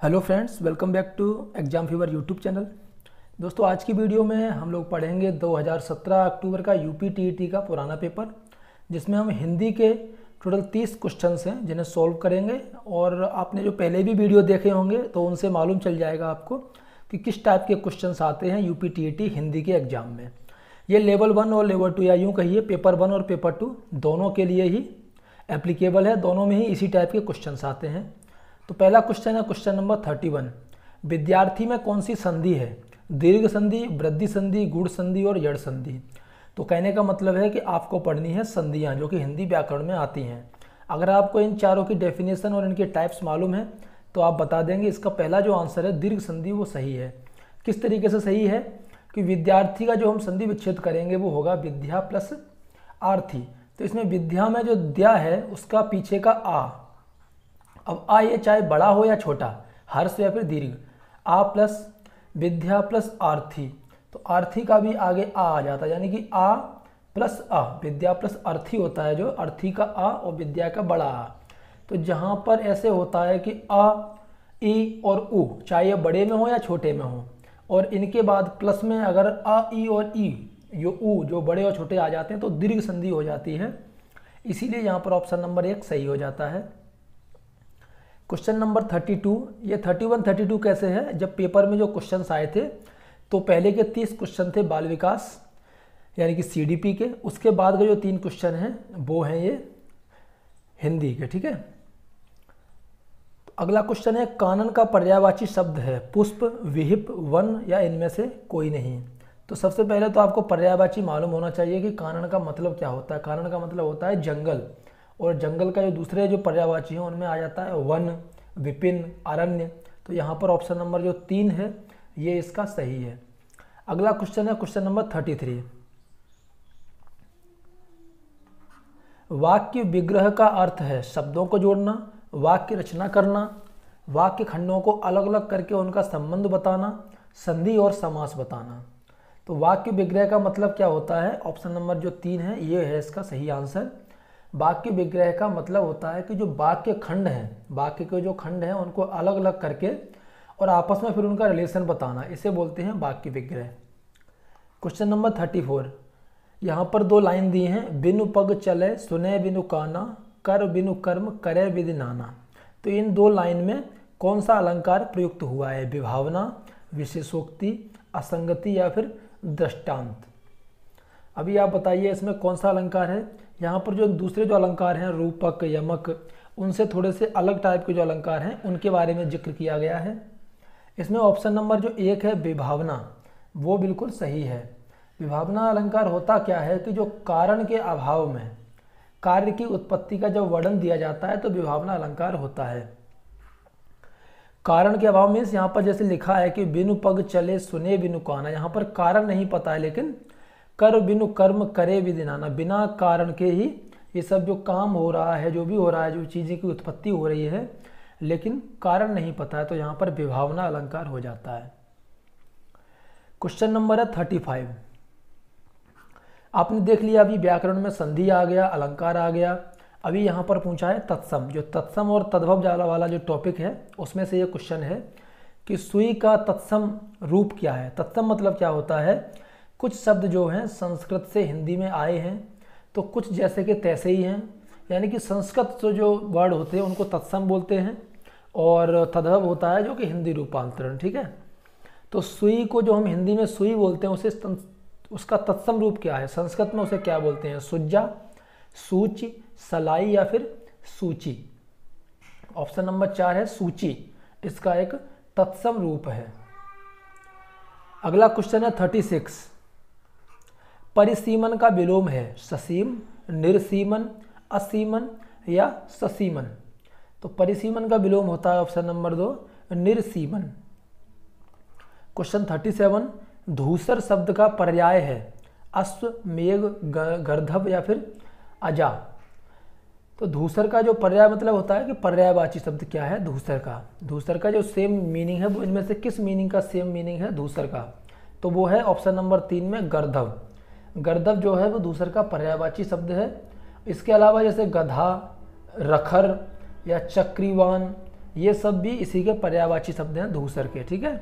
Hello friends, welcome back to exam fever YouTube channel. दोस्तों, आज की वीडियो में हम लोग पढ़ेंगे 2017 अक्टूबर का यूपी टीईटी का पुराना पेपर, जिसमें हम हिंदी के टोटल 30 क्वेश्चंस हैं जिन्हें सॉल्व करेंगे। और आपने जो पहले भी वीडियो देखे होंगे तो उनसे मालूम चल जाएगा आपको कि किस टाइप के क्वेश्चंस आते हैं यूपी टीईटी हिंदी के एग्ज़ाम में। ये लेवल 1 और लेवल 2 या यूँ कहिए पेपर 1 और पेपर 2 दोनों के लिए ही एप्लीकेबल है। दोनों में ही इसी टाइप के क्वेश्चंस आते हैं। तो पहला क्वेश्चन है क्वेश्चन नंबर 31। विद्यार्थी में कौन सी संधि है? दीर्घ संधि, वृद्धि संधि, गुण संधि और यड़ संधि। तो कहने का मतलब है कि आपको पढ़नी है संधियां जो कि हिंदी व्याकरण में आती हैं। अगर आपको इन चारों की डेफिनेशन और इनके टाइप्स मालूम है तो आप बता देंगे। इसका पहला जो आंसर है दीर्घ संधि वो सही है। किस तरीके से सही है कि विद्यार्थी का जो हम संधि विच्छेद करेंगे वो होगा विद्या प्लस आर्थी। तो इसमें विद्या में जो द्या है उसका पीछे का आ, अब आ ये चाहे बड़ा हो या छोटा, हर्ष या फिर दीर्घ, आ प्लस विद्या प्लस आर्थी, तो आर्थी का भी आगे आ जाता है, यानी कि आ प्लस आ, विद्या प्लस अर्थी होता है जो अर्थी का आ और विद्या का बड़ा आ। तो जहाँ पर ऐसे होता है कि आ, ई और उ चाहे ये बड़े में हो या छोटे में हो, और इनके बाद प्लस में अगर आ, ई और ई यो उ जो बड़े और छोटे आ जाते हैं तो दीर्घ संधि हो जाती है। इसीलिए यहाँ पर ऑप्शन नंबर 1 सही हो जाता है। क्वेश्चन नंबर 32, ये 31, 32 कैसे है? जब पेपर में जो क्वेश्चंस आए थे तो पहले के 30 क्वेश्चन थे बाल विकास यानी कि सीडीपी के, उसके बाद के जो 3 क्वेश्चन हैं वो हैं ये हिंदी के। ठीक है, तो अगला क्वेश्चन है कानन का पर्यायवाची शब्द है पुष्प, विहिप, वन या इनमें से कोई नहीं। तो सबसे पहले तो आपको पर्यायवाची मालूम होना चाहिए कि कानन का मतलब क्या होता है। कानन का मतलब होता है जंगल, और जंगल का जो दूसरे जो पर्यायवाची हैं उनमें आ जाता है वन, विपिन, अरण्य। तो यहाँ पर ऑप्शन नंबर जो 3 है ये इसका सही है। अगला क्वेश्चन है क्वेश्चन नंबर 33। वाक्य विग्रह का अर्थ है शब्दों को जोड़ना, वाक्य रचना करना, वाक्य खंडों को अलग अलग करके उनका संबंध बताना, संधि और समास बताना। तो वाक्य विग्रह का मतलब क्या होता है? ऑप्शन नंबर जो 3 है ये है इसका सही आंसर। वाक्य विग्रह का मतलब होता है कि जो वाक्य खंड हैं, वाक्य के जो खंड हैं उनको अलग अलग करके और आपस में फिर उनका रिलेशन बताना, इसे बोलते हैं वाक्य विग्रह। क्वेश्चन नंबर 34, यहाँ पर 2 लाइन दी हैं, बिनु पग चले सुने बिनु काना, कर बिनु कर्म करे विधि नाना। तो इन 2 लाइन में कौन सा अलंकार प्रयुक्त हुआ है? विभावना, विशेषोक्ति, असंगति या फिर दृष्टांत। अभी आप बताइए इसमें कौन सा अलंकार है? यहाँ पर जो दूसरे जो अलंकार हैं रूपक, यमक, उनसे थोड़े से अलग टाइप के जो अलंकार हैं उनके बारे में जिक्र किया गया है। इसमें ऑप्शन नंबर जो 1 है विभावना वो बिल्कुल सही है। विभावना अलंकार होता क्या है कि जो कारण के अभाव में कार्य की उत्पत्ति का जब वर्णन दिया जाता है तो विभावना अलंकार होता है। कारण के अभाव में यहाँ पर जैसे लिखा है कि बिनु पग चले सुने बिनु काना, यहाँ पर कारण नहीं पता है लेकिन कर बिनु कर्म करे विधि नाना, बिना कारण के ही ये सब जो काम हो रहा है, जो भी हो रहा है, जो चीज़ें की उत्पत्ति हो रही है, लेकिन कारण नहीं पता है, तो यहाँ पर विभावना अलंकार हो जाता है। क्वेश्चन नंबर है 35। आपने देख लिया अभी व्याकरण में संधि आ गया, अलंकार आ गया। अभी यहाँ पर पूछा है तत्सम। जो तत्सम और तद्भव जाला वाला जो टॉपिक है उसमें से ये क्वेश्चन है कि सुई का तत्सम रूप क्या है? तत्सम मतलब क्या होता है? कुछ शब्द जो हैं संस्कृत से हिंदी में आए हैं तो कुछ जैसे कि तैसे ही हैं, यानी कि संस्कृत जो वर्ड होते हैं उनको तत्सम बोलते हैं और तद्भव होता है जो कि हिंदी रूपांतरण। ठीक है, तो सुई को जो हम हिंदी में सुई बोलते हैं उसे उसका तत्सम रूप क्या है? संस्कृत में उसे क्या बोलते हैं? सुज्जा, सूची, सलाई या फिर सूची। ऑप्शन नंबर 4 है सूची, इसका एक तत्सम रूप है। अगला क्वेश्चन है 36। परिसीमन का विलोम है ससीम, निर्सीमन, असीमन या ससीमन। तो परिसीमन का विलोम होता है ऑप्शन नंबर 2 निर्सीमन। क्वेश्चन 37। धूसर शब्द का पर्याय है अश्व, मेघ, गर्धव या फिर अजा। तो धूसर का जो पर्याय मतलब होता है कि पर्यायवाची शब्द क्या है धूसर का। धूसर का जो सेम मीनिंग है वो इनमें से किस मीनिंग का सेम मीनिंग है धूसर का? तो वो है ऑप्शन नंबर 3 में गर्धव। गर्दभ जो है वो दूसर का पर्यायवाची शब्द है। इसके अलावा जैसे गधा, रखर या चक्रीवान ये सब भी इसी के पर्यायवाची शब्द हैं धूसर के। ठीक है,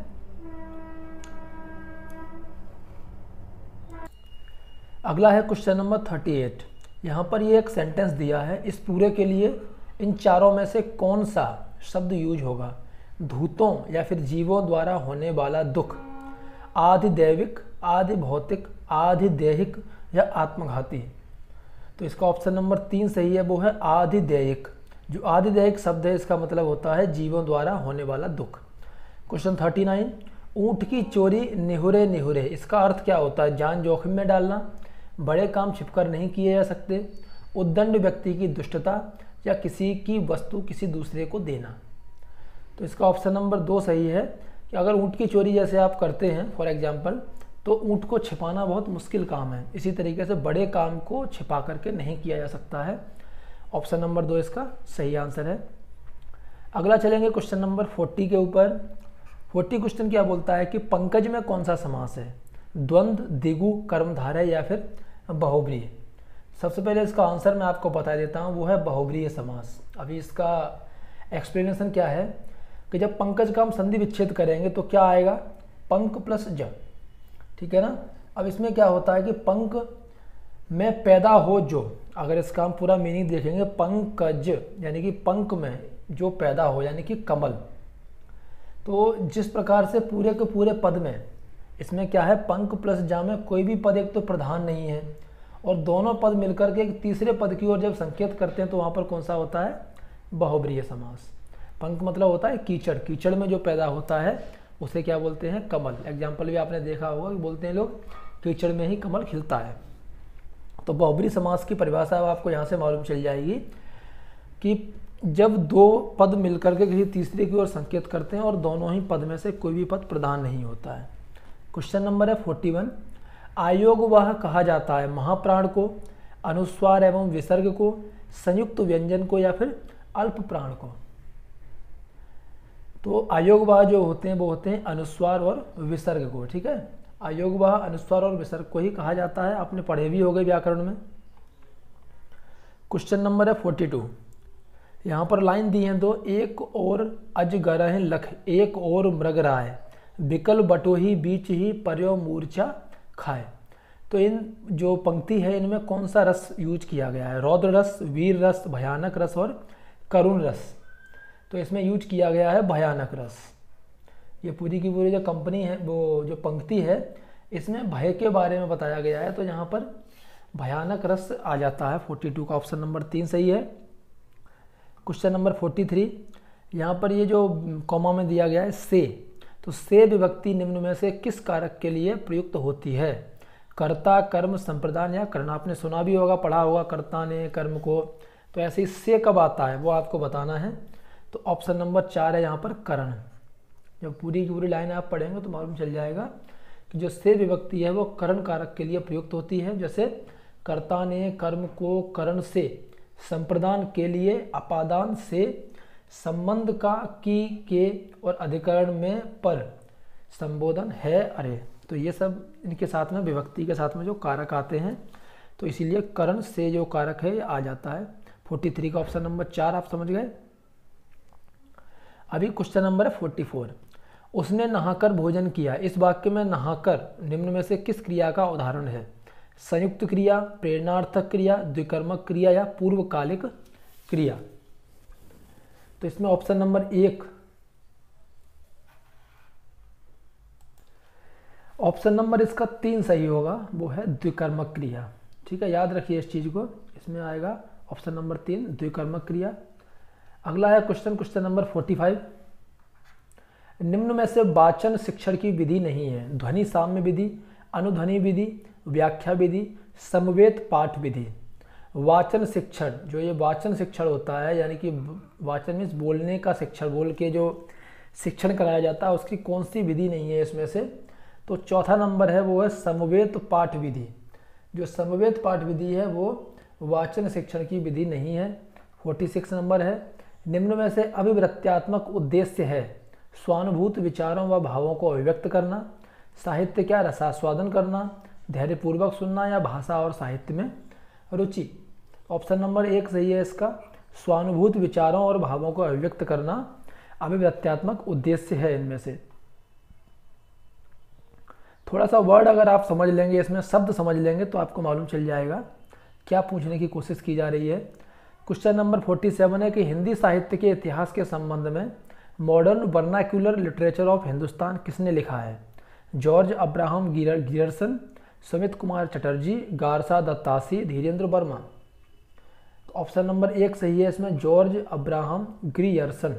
अगला है क्वेश्चन नंबर 38। यहाँ पर ये एक सेंटेंस दिया है, इस पूरे के लिए इन चारों में से कौन सा शब्द यूज होगा? धूतों या फिर जीवों द्वारा होने वाला दुख, आधिदैविक, आधि भौतिक, आधिदैहिक या आत्मघाती। तो इसका ऑप्शन नंबर 3 सही है, वो है आधिदैहिक। जो आधिदैहिक शब्द है इसका मतलब होता है जीवों द्वारा होने वाला दुख। क्वेश्चन 39, ऊँट की चोरी निहुरे निहुरे, इसका अर्थ क्या होता है? जान जोखिम में डालना, बड़े काम छिपकर नहीं किए जा सकते, उद्दंड व्यक्ति की दुष्टता या किसी की वस्तु किसी दूसरे को देना। तो इसका ऑप्शन नंबर 2 सही है कि अगर ऊँट की चोरी जैसे आप करते हैं फॉर एग्जांपल, तो ऊँट को छिपाना बहुत मुश्किल काम है, इसी तरीके से बड़े काम को छिपा करके नहीं किया जा सकता है। ऑप्शन नंबर 2 इसका सही आंसर है। अगला चलेंगे क्वेश्चन नंबर 40 के ऊपर। 40 क्वेश्चन क्या बोलता है कि पंकज में कौन सा समास है? द्वंद्व, दिगु, कर्मधारय या फिर बहुब्रीहि। सबसे पहले इसका आंसर मैं आपको बता देता हूँ, वो है बहुब्रीहि समास। अभी इसका एक्सप्लेनेशन क्या है कि जब पंकज का हम संधि विच्छेद करेंगे तो क्या आएगा? पंक प्लस ज। ठीक है ना। अब इसमें क्या होता है कि पंक में पैदा हो जो, अगर इसका हम पूरा मीनिंग देखेंगे, पंकज यानी कि पंक में जो पैदा हो यानी कि कमल। तो जिस प्रकार से पूरे के पूरे पद में इसमें क्या है, पंक प्लस जा में कोई भी पद एक तो प्रधान नहीं है और दोनों पद मिलकर के एक तीसरे पद की ओर जब संकेत करते हैं तो वहाँ पर कौन सा होता है? बहुब्रीहि समास। पंक मतलब होता है कीचड़, कीचड़ में जो पैदा होता है उसे क्या बोलते हैं? कमल। एग्जाम्पल भी आपने देखा होगा कि बोलते हैं लोग कीचड़ में ही कमल खिलता है। तो बहुब्रीहि समास की परिभाषा आपको यहाँ से मालूम चल जाएगी कि जब दो पद मिलकर के किसी तीसरे की ओर संकेत करते हैं और दोनों ही पद में से कोई भी पद प्रधान नहीं होता है। क्वेश्चन नंबर है 41, आयोग वह कहा जाता है महाप्राण को, अनुस्वार एवं विसर्ग को, संयुक्त व्यंजन को या फिर अल्प प्राण को। तो आयोगवाह जो होते हैं वो होते हैं अनुस्वार और विसर्ग को। ठीक है, आयोगवाह अनुस्वार और विसर्ग को ही कहा जाता है, आपने पढ़े भी हो गए व्याकरण में। क्वेश्चन नंबर है 42, यहाँ पर लाइन दी है दो, एक और अजगरह लख, एक और मृगराय, बिकल बटोही बीच ही पर्यो मूर्छा खाए। तो इन जो पंक्ति है इनमें कौन सा रस यूज किया गया है? रौद्र रस, वीर रस, भयानक रस और करुण रस। तो इसमें यूज किया गया है भयानक रस। ये पूरी की पूरी जो कंपनी है, वो जो पंक्ति है इसमें भय के बारे में बताया गया है, तो यहाँ पर भयानक रस आ जाता है। 42 का ऑप्शन नंबर 3 सही है। क्वेश्चन नंबर 43, यहाँ पर ये जो कॉमा में दिया गया है से, तो से विभक्ति निम्न में से किस कारक के लिए प्रयुक्त होती है? कर्ता, कर्म, संप्रदान या कर्ण। आपने सुना भी होगा, पढ़ा होगा कर्ता ने कर्म को, तो ऐसे ही से कब आता है वो आपको बताना है। तो ऑप्शन नंबर 4 है यहाँ पर कर्ण। जब पूरी की पूरी लाइन आप पढ़ेंगे तो मालूम चल जाएगा कि जो से विभक्ति है वो कर्ण कारक के लिए प्रयुक्त होती है। जैसे कर्ता ने कर्म को कर्ण से, संप्रदान के लिए अपादान से, संबंध का की के और अधिकरण में पर, संबोधन है अरे। तो ये सब इनके साथ में विभक्ति के साथ में जो कारक आते हैं, तो इसीलिए कर्ण से जो कारक है ये आ जाता है। 43 का ऑप्शन नंबर 4 आप समझ गए। अभी क्वेश्चन नंबर है 44, उसने नहाकर भोजन किया। इस वाक्य में नहाकर निम्न में से किस क्रिया का उदाहरण है? संयुक्त क्रिया, प्रेरणार्थक क्रिया, द्विकर्मक क्रिया या पूर्वकालिक क्रिया। तो इसमें ऑप्शन नंबर 1, ऑप्शन नंबर इसका 3 सही होगा, वो है द्विकर्मक क्रिया। ठीक है, याद रखिए इस चीज को, इसमें आएगा ऑप्शन नंबर 3 द्विकर्मक क्रिया। अगला है क्वेश्चन नंबर 45, निम्न में से वाचन शिक्षण की विधि नहीं है? ध्वनि साम्य विधि, अनुध्वनि विधि, व्याख्या विधि, समवेत पाठ विधि। वाचन शिक्षण, जो ये वाचन शिक्षण होता है यानी कि वाचन मीन्स बोलने का शिक्षण, बोल के जो शिक्षण कराया जाता है उसकी कौन सी विधि नहीं है इसमें से? तो चौथा नंबर है वो है समवेत पाठ विधि। जो समवेत पाठ विधि है वो वाचन शिक्षण की विधि नहीं है। 46 नंबर है, निम्न में से अभिव्यक्त्यात्मक उद्देश्य है? स्वानुभूत विचारों व भावों को अभिव्यक्त करना, साहित्य क्या रसास्वादन करना, धैर्यपूर्वक सुनना या भाषा और साहित्य में रुचि। ऑप्शन नंबर 1 सही है इसका, स्वानुभूत विचारों और भावों को अभिव्यक्त करना। अभिव्यक्त्यात्मक उद्देश्य है इनमें से। थोड़ा सा वर्ड अगर आप समझ लेंगे, इसमें शब्द समझ लेंगे तो आपको मालूम चल जाएगा क्या पूछने की कोशिश की जा रही है। क्वेश्चन नंबर 47 है कि हिंदी साहित्य के इतिहास के संबंध में modern vernacular literature of Hindustan किसने लिखा है? George Abraham Grierson, Sumit Kumar Chatterji, Garcin de Tassy, Dhirendra Verma. तो ऑप्शन नंबर 1 सही है इसमें, George Abraham Grierson.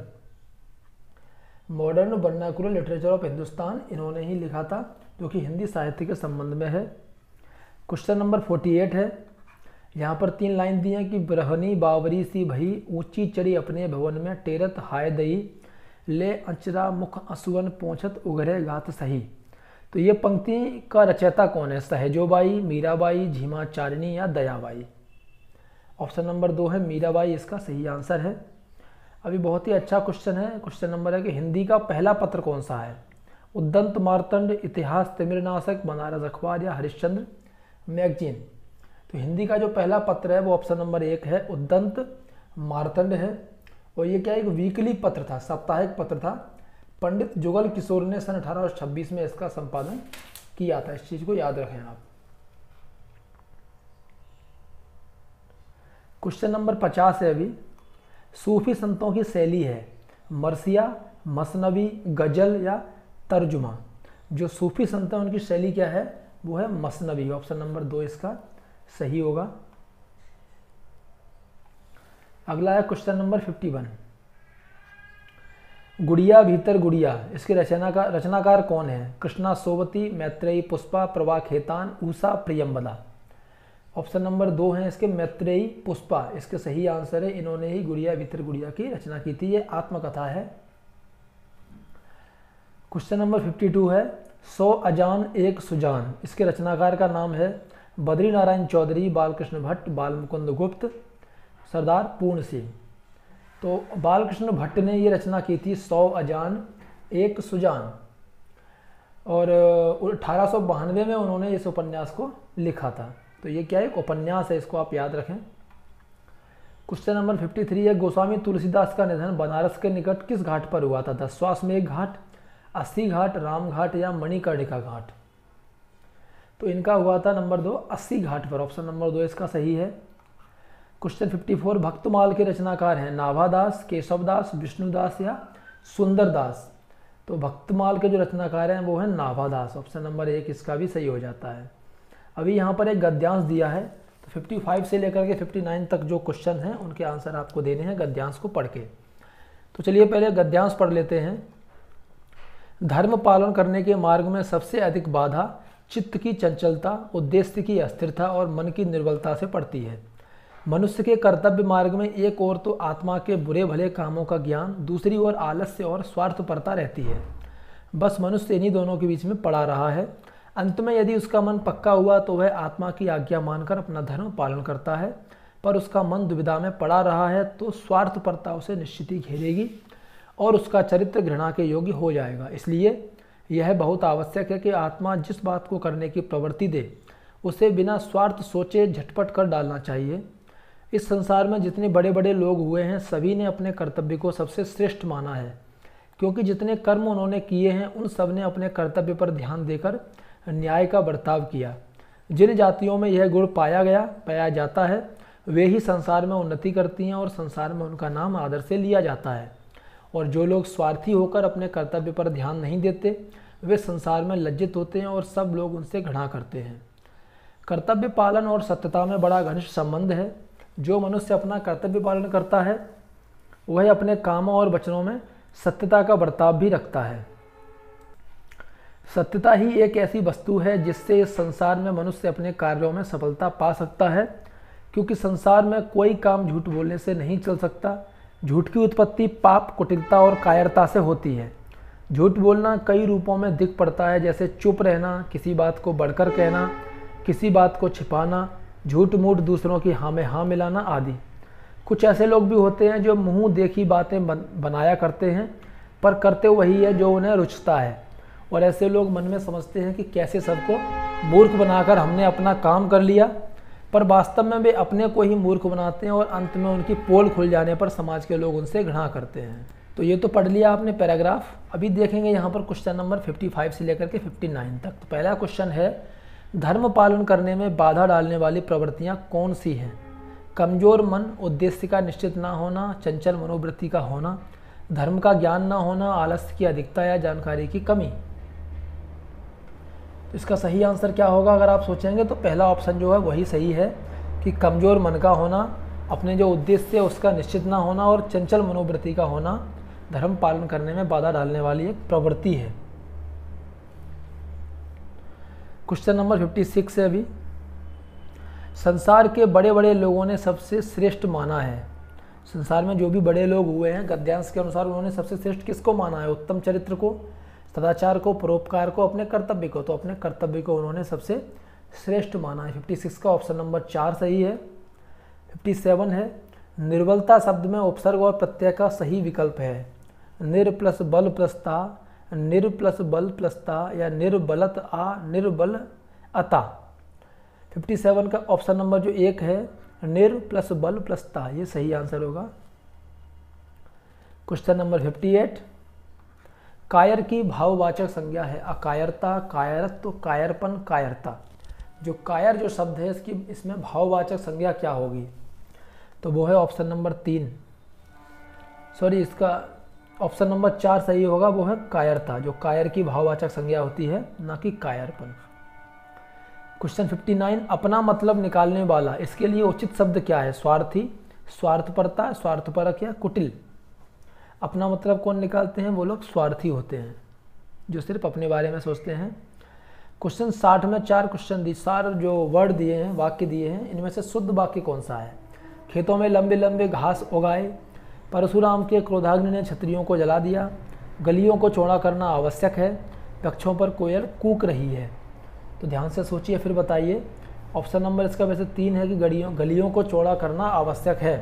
Modern vernacular literature of Hindustan इन्होंने ही लिखा था, जो कि हिंदी साहित्य के संबंध में है। क्वेश्चन नंबर 48 है, यहाँ पर 3 लाइन दी हैं कि ब्रहनी बावरी सी भई, ऊंची चढ़ी अपने भवन में, टेरत हाय दई, ले अंचरा मुख असुवन पोंछत उगरे गात सही। तो ये पंक्ति का रचयिता कौन है? सहजोबाई, मीराबाई, झीमाचारिणी या दयाबाई? ऑप्शन नंबर 2 है मीराबाई, इसका सही आंसर है। अभी बहुत ही अच्छा क्वेश्चन है। क्वेश्चन नंबर है कि हिंदी का पहला पत्र कौन सा है? उद्दंत मार्तंड, इतिहास तिमिरनाशक, बनारस अखबार या हरिश्चंद्र मैगजीन? तो हिंदी का जो पहला पत्र है वो ऑप्शन नंबर 1 है, उद्दंत मार्तंड है। और ये क्या एक वीकली पत्र था, साप्ताहिक पत्र था। पंडित जुगल किशोर ने सन 1826 में इसका संपादन किया था। इस चीज को याद रखें आप। क्वेश्चन नंबर 50 है अभी, सूफी संतों की शैली है मरसिया, मसनवी, गजल या तर्जुमा? जो सूफी संत हैं उनकी शैली क्या है? वो है मसनवी। ऑप्शन नंबर 2 इसका सही होगा। अगला है क्वेश्चन नंबर 51, गुड़िया भीतर गुड़िया, इसके रचनाकार कौन है? कृष्णा सोवती, मैत्रेयी पुष्पा, प्रभा खेतान, उषा प्रियंबदा? ऑप्शन नंबर 2 है इसके मैत्रेयी पुष्पा, इसके सही आंसर है। इन्होंने ही गुड़िया भीतर गुड़िया की रचना की थी, ये आत्मकथा है। क्वेश्चन नंबर 52 है, 100 अजान एक सुजान, इसके रचनाकार का नाम है बद्री नारायण चौधरी, बालकृष्ण भट्ट, बालमुकुंद गुप्त, सरदार पूर्ण सिंह? तो बालकृष्ण भट्ट ने ये रचना की थी 100 अजान एक सुजान, और 1892 में उन्होंने इस उपन्यास को लिखा था। तो ये क्या है? एक उपन्यास है, इसको आप याद रखें। क्वेश्चन नंबर 53 है, गोस्वामी तुलसीदास का निधन बनारस के निकट किस घाट पर हुआ था? दशाश्वमेध घाट, अस्सी घाट, राम घाट या मणिकर्णिका घाट? तो इनका हुआ था नंबर 2 अस्सी घाट पर। ऑप्शन नंबर 2 इसका सही है। क्वेश्चन 54, भक्तमाल के रचनाकार हैं नाभादास, केशवदास, विष्णुदास या सुंदरदास? तो भक्तमाल के जो रचनाकार हैं वो है नाभादास। ऑप्शन नंबर 1 इसका भी सही हो जाता है। अभी यहाँ पर एक गद्यांश दिया है, तो 55 से लेकर के 59 तक जो क्वेश्चन हैं उनके आंसर आपको देने हैं गद्यांश को पढ़ के। तो चलिए पहले गद्यांश पढ़ लेते हैं। धर्म पालन करने के मार्ग में सबसे अधिक बाधा चित्त की चंचलता, उद्देश्य की अस्थिरता और मन की निर्बलता से पड़ती है। मनुष्य के कर्तव्य मार्ग में एक ओर तो आत्मा के बुरे भले कामों का ज्ञान, दूसरी ओर आलस्य और स्वार्थपरता रहती है। बस मनुष्य इन्हीं दोनों के बीच में पड़ा रहा है। अंत में यदि उसका मन पक्का हुआ तो वह आत्मा की आज्ञा मानकर अपना धर्म पालन करता है, पर उसका मन दुविधा में पड़ा रहा है तो स्वार्थपरता उसे निश्चित ही घेरेगी और उसका चरित्र घृणा के योग्य हो जाएगा। इसलिए यह बहुत आवश्यक है कि आत्मा जिस बात को करने की प्रवृत्ति दे उसे बिना स्वार्थ सोचे झटपट कर डालना चाहिए। इस संसार में जितने बड़े बड़े लोग हुए हैं सभी ने अपने कर्तव्य को सबसे श्रेष्ठ माना है, क्योंकि जितने कर्म उन्होंने किए हैं उन सब ने अपने कर्तव्य पर ध्यान देकर न्याय का बर्ताव किया। जिन जातियों में यह गुण पाया जाता है वे ही संसार में उन्नति करती हैं और संसार में उनका नाम आदर से लिया जाता है। और जो लोग स्वार्थी होकर अपने कर्तव्य पर ध्यान नहीं देते वे संसार में लज्जित होते हैं और सब लोग उनसे घृणा करते हैं। कर्तव्य पालन और सत्यता में बड़ा घनिष्ठ संबंध है। जो मनुष्य अपना कर्तव्य पालन करता है वह अपने कामों और वचनों में सत्यता का बर्ताव भी रखता है। सत्यता ही एक ऐसी वस्तु है जिससे इस संसार में मनुष्य अपने कार्यों में सफलता पा सकता है, क्योंकि संसार में कोई काम झूठ बोलने से नहीं चल सकता। झूठ की उत्पत्ति पाप, कुटिलता और कायरता से होती है। झूठ बोलना कई रूपों में दिख पड़ता है, जैसे चुप रहना, किसी बात को बढ़कर कहना, किसी बात को छिपाना, झूठ मूठ दूसरों की हाँ में हाँ मिलाना आदि। कुछ ऐसे लोग भी होते हैं जो मुंह देखी बातें बनाया करते हैं पर करते वही है जो उन्हें रुचता है, और ऐसे लोग मन में समझते हैं कि कैसे सबको मूर्ख बनाकर हमने अपना काम कर लिया, पर वास्तव में वे अपने को ही मूर्ख बनाते हैं और अंत में उनकी पोल खुल जाने पर समाज के लोग उनसे घृणा करते हैं। तो ये तो पढ़ लिया आपने पैराग्राफ। अभी देखेंगे यहाँ पर क्वेश्चन नंबर 55 से लेकर के 59 तक। तो पहला क्वेश्चन है, धर्म पालन करने में बाधा डालने वाली प्रवृत्तियाँ कौन सी हैं? कमजोर मन, उद्देश्य का निश्चित ना होना, चंचल मनोवृत्ति का होना, धर्म का ज्ञान ना होना, आलस्य की अधिकता या जानकारी की कमी। तो इसका सही आंसर क्या होगा अगर आप सोचेंगे तो पहला ऑप्शन जो है वही सही है कि कमजोर मन का होना, अपने जो उद्देश्य है उसका निश्चित ना होना और चंचल मनोवृत्ति का होना धर्म पालन करने में बाधा डालने वाली एक प्रवृत्ति है। क्वेश्चन नंबर 56 है अभी, संसार के बड़े बड़े लोगों ने सबसे श्रेष्ठ माना है। संसार में जो भी बड़े लोग हुए हैं गद्यांश के अनुसार उन्होंने सबसे श्रेष्ठ किसको माना है? उत्तम चरित्र को, सदाचार को, परोपकार को, अपने कर्तव्य को। तो अपने कर्तव्य को उन्होंने सबसे श्रेष्ठ माना है। 56 का ऑप्शन नंबर 4 सही है। 57 है, निर्बलता शब्द में उपसर्ग और प्रत्यय का सही विकल्प है। निर प्लस बल प्लस ता, निर प्लस बल प्लस ता या निर्बलत आ, निर्बल अता। 57 का ऑप्शन नंबर जो 1 है, निर प्लस बल प्लस ता, ये सही आंसर होगा। क्वेश्चन नंबर 58, कायर की भाववाचक संज्ञा है अकायरता, कायरत्व, कायरपन, कायरता। जो कायर जो शब्द है इसमें भाववाचक संज्ञा क्या होगी? तो वो है ऑप्शन नंबर 3, सॉरी इसका ऑप्शन नंबर 4 सही होगा, वो है कायरता। जो कायर की भाववाचक संज्ञा होती है, ना कि कायरपन। क्वेश्चन 59, अपना मतलब निकालने वाला, इसके लिए उचित शब्द क्या है? स्वार्थी, स्वार्थपरता, स्वार्थपरक या कुटिल। अपना मतलब कौन निकालते हैं? वो लोग स्वार्थी होते हैं जो सिर्फ अपने बारे में सोचते हैं। क्वेश्चन 60 में 4 क्वेश्चन दिए, 4 जो वर्ड दिए हैं, वाक्य दिए हैं, इनमें से शुद्ध वाक्य कौन सा है? खेतों में लंबे लंबे घास उगाए, परशुराम के क्रोधाग्नि ने क्षत्रियों को जला दिया, गलियों को चौड़ा करना आवश्यक है, वृक्षों पर कोयल कूक रही है। तो ध्यान से सोचिए फिर बताइए। ऑप्शन नंबर इसका वैसे 3 है कि गलियों को चौड़ा करना आवश्यक है।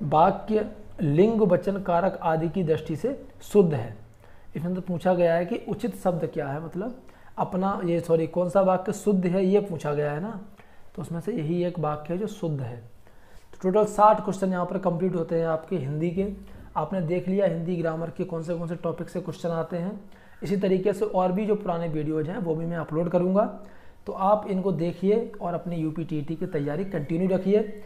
वाक्य लिंग वचन कारक आदि की दृष्टि से शुद्ध है। इसमें तो पूछा गया है कि उचित शब्द क्या है, मतलब अपना ये सॉरी कौन सा वाक्य शुद्ध है ये पूछा गया है ना, तो उसमें से यही एक वाक्य है जो शुद्ध है। तो टोटल 60 क्वेश्चन यहाँ पर कंप्लीट होते हैं आपके हिंदी के। आपने देख लिया हिंदी ग्रामर के कौन से टॉपिक से क्वेश्चन आते हैं। इसी तरीके से और भी जो पुराने वीडियोज हैं वो भी मैं अपलोड करूँगा, तो आप इनको देखिए और अपनी यूपीटीईटी की तैयारी कंटिन्यू रखिए।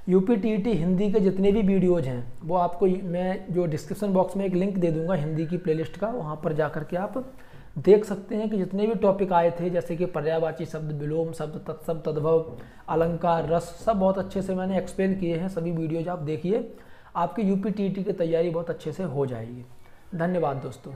यूपीटीईटी हिंदी के जितने भी वीडियोज हैं वो आपको मैं जो डिस्क्रिप्शन बॉक्स में एक लिंक दे दूंगा हिंदी की प्लेलिस्ट का, वहाँ पर जा के आप देख सकते हैं कि जितने भी टॉपिक आए थे, जैसे कि पर्यायवाची शब्द, विलोम शब्द, तत्शब्द, तद्भव, अलंकार, रस, सब बहुत अच्छे से मैंने एक्सप्लेन किए हैं। सभी वीडियोज आप देखिए, आपकी यूपीटीईटी की तैयारी बहुत अच्छे से हो जाएगी। धन्यवाद दोस्तों।